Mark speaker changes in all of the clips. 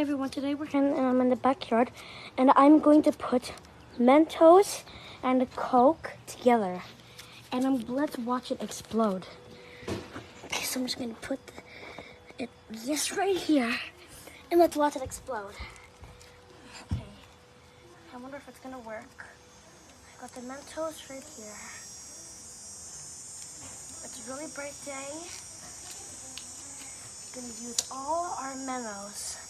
Speaker 1: everyone, today I'm in the backyard and I'm going to put Mentos and Coke together and let's watch it explode. Okay, so I'm just going to put this right here and let's watch it explode. Okay, I wonder if it's going to work. I got the Mentos right here. It's a really bright day. We're going to use all our Mentos.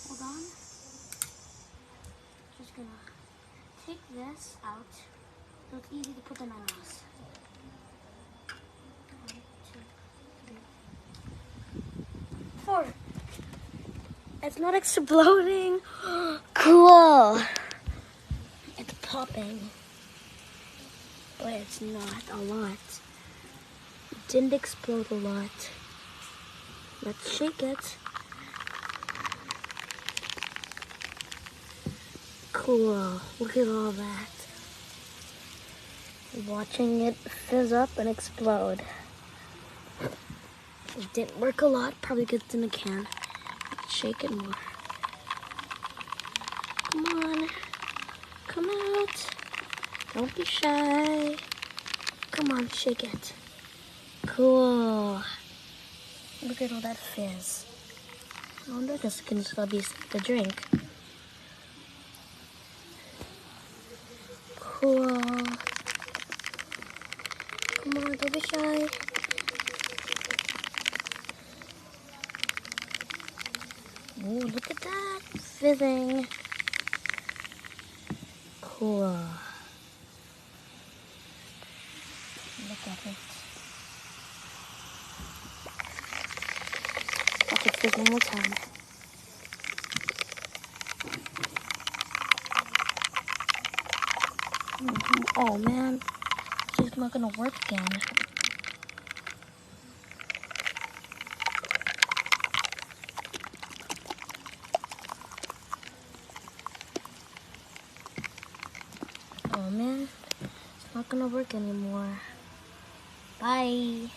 Speaker 1: Hold on. Just gonna take this out so it's easy to put the Mentos. 1, 2, 3, 4. It's not exploding. Cool. It's popping, but it's not a lot. It didn't explode a lot. Let's shake it. Cool. Look at all that. Watching it fizz up and explode. It didn't work a lot, probably because it's in a can. Let's shake it more. Come on. Come out. Don't be shy. Come on, shake it. Cool. Look at all that fizz. I wonder if this can still be the drink. Cool. Come on, don't be shy. Oh, look at that. Fizzing. Cool. Look at it. Watch it fizz one more time. Oh man, it's not gonna work again. Oh man, it's not gonna work anymore. Bye.